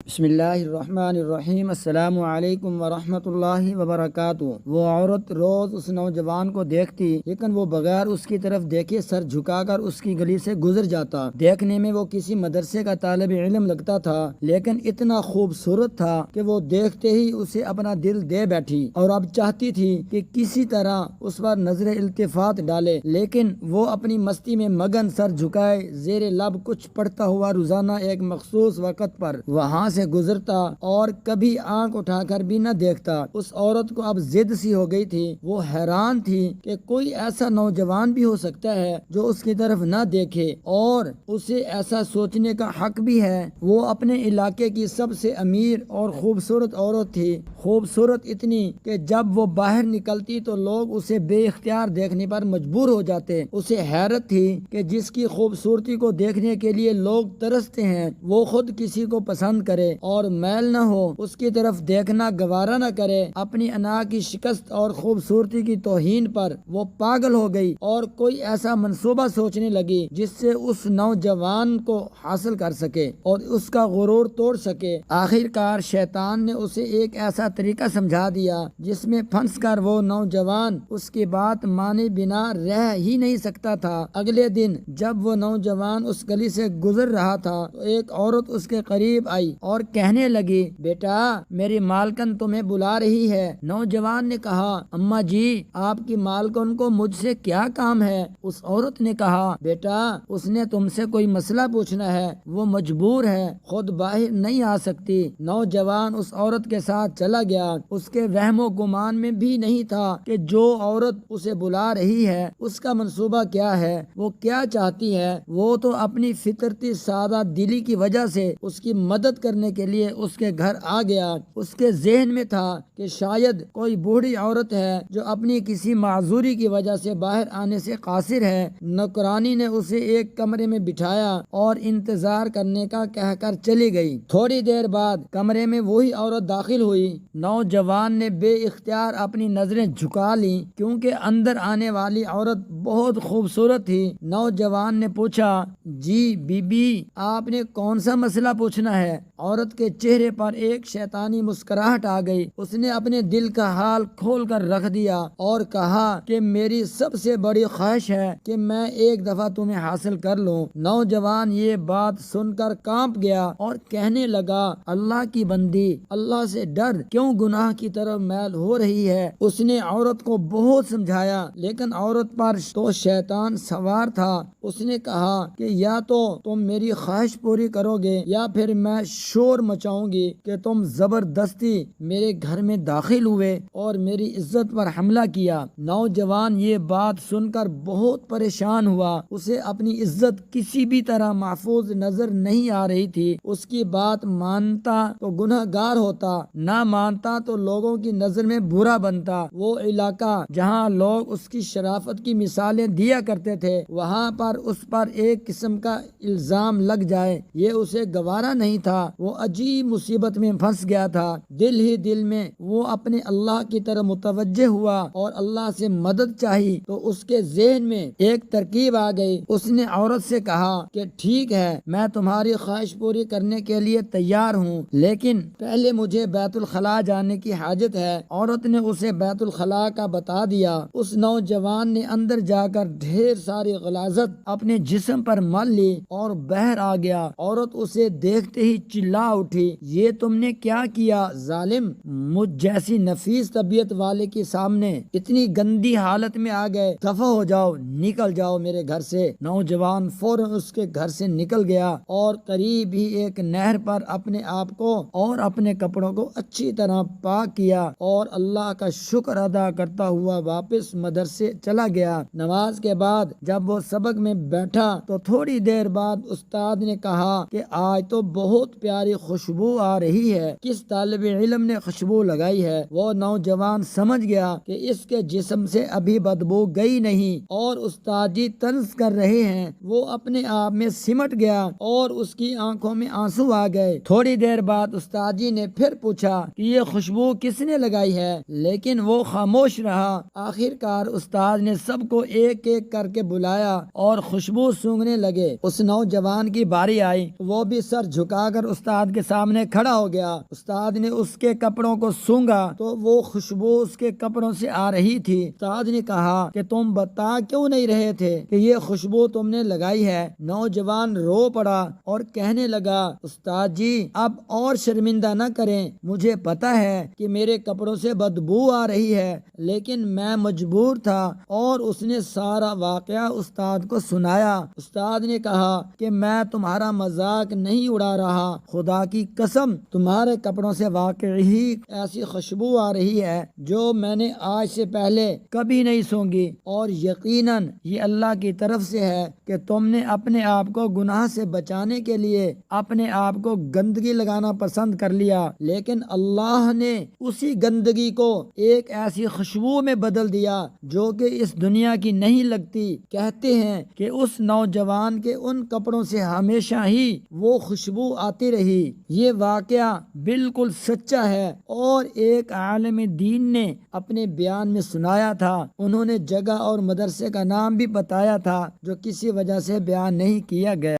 بسم اللہ الرحمن الرحیم۔ السلام علیکم ورحمۃ اللہ وبرکاتہ۔ وہ عورت روز اس نوجوان کو دیکھتی، لیکن وہ بغیر اس کی طرف دیکھے سر جھکا کر اس کی گلی سے گزر جاتا۔ دیکھنے میں وہ کسی مدرسے کا طالب علم لگتا تھا، لیکن اتنا خوبصورت تھا کہ وہ دیکھتے ہی اسے اپنا دل دے بیٹھی، اور اب چاہتی تھی کہ کسی طرح اس پر نظر التفات ڈالے، لیکن وہ اپنی مستی میں مگن سر جھکائے زیر لب کچھ پڑھتا ہوا روزانہ ایک مخصوص وقت پر وہاں سے گزرتا اور کبھی آنکھ اٹھا کر بھی نہ دیکھتا۔ اس عورت کو اب ضد سی ہو گئی تھی۔ وہ حیران تھی کہ کوئی ایسا نوجوان بھی ہو سکتا ہے جو اس کی طرف نہ دیکھے، اور اسے ایسا سوچنے کا حق بھی ہے۔ وہ اپنے علاقے کی سب سے امیر اور خوبصورت عورت تھی، خوبصورت اتنی کہ جب وہ باہر نکلتی تو لوگ اسے بے اختیار دیکھنے پر مجبور ہو جاتے۔ اسے حیرت تھی کہ جس کی خوبصورتی کو دیکھنے کے لیے لوگ ترستے ہیں، وہ خود کسی کو پسند کرے اور میل نہ ہو، اس کی طرف دیکھنا گوارا نہ کرے۔ اپنی انا کی شکست اور خوبصورتی کی توہین پر وہ پاگل ہو گئی اور کوئی ایسا منصوبہ سوچنے لگی جس سے اس نوجوان کو حاصل کر سکے اور اس کا غرور توڑ سکے۔ آخر کار شیطان نے اسے ایک ایسا طریقہ سمجھا دیا جس میں پھنس کر وہ نوجوان اس کی بات مانے بنا رہ ہی نہیں سکتا تھا۔ اگلے دن جب وہ نوجوان اس گلی سے گزر رہا تھا تو ایک عورت اس کے قریب آئی اور کہنے لگی، بیٹا میری مالکن تمہیں بلا رہی ہے۔ نوجوان نے کہا، اماں جی آپ کی مالکن کو مجھ سے کیا کام ہے؟ اس عورت نے کہا، بیٹا اس نے تم سے کوئی مسئلہ پوچھنا ہے، وہ مجبور ہے، خود باہر نہیں آ سکتی۔ نوجوان اس عورت کے ساتھ چلا گیا۔ اس کے وہم و گمان میں بھی نہیں تھا کہ جو عورت اسے بلا رہی ہے اس کا منصوبہ کیا ہے، وہ کیا چاہتی ہے۔ وہ تو اپنی فطرتی سادہ دلی کی وجہ سے اس کی مدد کرنے کے لیے اس کے گھر آ گیا۔ اس کے ذہن میں تھا کہ شاید کوئی بوڑھی عورت ہے جو اپنی کسی معذوری کی وجہ سے باہر آنے سے قاصر ہے۔ نوکرانی نے اسے ایک کمرے میں بٹھایا اور انتظار کرنے کا کہہ کر چلی گئی۔ تھوڑی دیر بعد کمرے میں وہی عورت داخل ہوئی۔ نوجوان نے بے اختیار اپنی نظریں جھکا لیں کیونکہ اندر آنے والی عورت بہت خوبصورت تھی۔ نوجوان نے پوچھا، جی بی بی آپ نے کون سا مسئلہ پوچھنا ہے؟ عورت کے چہرے پر ایک شیطانی مسکراہٹ آ گئی۔ اس نے اپنے دل کا حال کھول کر رکھ دیا اور کہا کہ میری سب سے بڑی خواہش ہے کہ میں ایک دفعہ تمہیں حاصل کر لوں۔ نوجوان یہ بات سن کر کانپ گیا اور کہنے لگا، اللہ کی بندی اللہ سے ڈر، کیوں گناہ کی طرف میل ہو رہی ہے؟ اس نے عورت کو بہت سمجھایا لیکن عورت پر تو شیطان سوار تھا۔ اس نے کہا کہ یا تو تم میری خواہش پوری کرو گے یا پھر میں شور مچاؤں گی کہ تم زبردستی میرے گھر میں داخل ہوئے اور میری عزت پر حملہ کیا۔ نوجوان یہ بات سن کر بہت پریشان ہوا۔ اسے اپنی عزت کسی بھی طرح محفوظ نظر نہیں آ رہی تھی۔ اس کی بات مانتا تو گناہ گار ہوتا، نہ مانتا تو لوگوں کی نظر میں برا بنتا۔ وہ علاقہ جہاں لوگ اس کی شرافت کی مثالیں دیا کرتے تھے، وہاں پر اس پر ایک قسم کا الزام لگ جائے یہ اسے گوارا نہیں تھا۔ وہ عجیب مصیبت میں پھنس گیا تھا۔ دل ہی دل میں وہ اپنے اللہ کی طرف متوجہ ہوا اور اللہ سے مدد چاہی تو اس کے ذہن میں ایک ترکیب آ گئی۔ اس نے عورت سے کہا کہ ٹھیک ہے میں تمہاری خواہش پوری کرنے کے لیے تیار ہوں، لیکن پہلے مجھے بیت الخلاء جانے کی حاجت ہے۔ عورت نے اسے بیت الخلاء کا بتا دیا۔ اس نوجوان نے اندر جا کر ڈھیر ساری غلاظت اپنے جسم پر مل لی اور باہر آ گیا۔ عورت اسے دیکھتے ہی چلا اٹھی، یہ تم نے کیا کیا ظالم؟ مجھ جیسی نفیس طبیعت والے کے سامنے اتنی گندی حالت میں آ گئے، دفع ہو جاؤ، نکل جاؤ میرے گھر سے۔ نوجوان فوراً اس کے گھر سے نکل گیا اور قریب ہی ایک نہر پر اپنے آپ کو اور اپنے کپڑوں کو اچھی طرح پاک کیا اور اللہ کا شکر ادا کرتا ہوا واپس مدرسے چلا گیا۔ نماز کے بعد جب وہ سبق میں بیٹھا تو تھوڑی دیر بعد استاد نے کہا کہ آج تو بہت پیاری خوشبو آ رہی ہے، کس طالب علم نے خوشبو لگائی ہے؟ وہ نوجوان سمجھ گیا کہ اس کے جسم سے ابھی بدبو گئی نہیں اور استاد جی طنز کر رہے ہیں۔ وہ اپنے آپ میں سمٹ گیا اور اس کی آنکھوں میں آنسو آ گئے۔ تھوڑی دیر بعد استاد جی نے پھر پوچھا کہ یہ خوشبو کس نے لگائی ہے، لیکن وہ خاموش رہا۔ آخر کار استاد نے سب کو ایک ایک کر کے بلایا اور خوشبو سونگھنے لگے۔ اس نوجوان کی باری آئی، وہ بھی سر جھکا کر استاد استاد کے سامنے کھڑا ہو گیا۔ استاد نے اس کے کپڑوں کو سونگھا تو وہ خوشبو اس کے کپڑوں سے آ رہی تھی۔ استاد نے کہا کہ تم بتا کیوں نہیں رہے تھے کہ یہ خوشبو تم نے لگائی ہے؟ نوجوان رو پڑا اور کہنے لگا، استاد جی اب اور شرمندہ نہ کریں، مجھے پتا ہے کہ میرے کپڑوں سے بدبو آ رہی ہے، لیکن میں مجبور تھا۔ اور اس نے سارا واقعہ استاد کو سنایا۔ استاد نے کہا کہ میں تمہارا مذاق نہیں اڑا رہا، خدا کی قسم تمہارے کپڑوں سے واقعی ایسی خوشبو آ رہی ہے جو میں نے آج سے پہلے کبھی نہیں سونگھی، اور یقیناً یہ اللہ کی طرف سے ہے کہ تم نے اپنے آپ کو گناہ سے بچانے کے لیے اپنے آپ کو گندگی لگانا پسند کر لیا، لیکن اللہ نے اسی گندگی کو ایک ایسی خوشبو میں بدل دیا جو کہ اس دنیا کی نہیں لگتی۔ کہتے ہیں کہ اس نوجوان کے ان کپڑوں سے ہمیشہ ہی وہ خوشبو آتی رہی۔ یہ واقعہ بالکل سچا ہے اور ایک عالم دین نے اپنے بیان میں سنایا تھا۔ انہوں نے جگہ اور مدرسے کا نام بھی بتایا تھا جو کسی وجہ سے بیان نہیں کیا گیا۔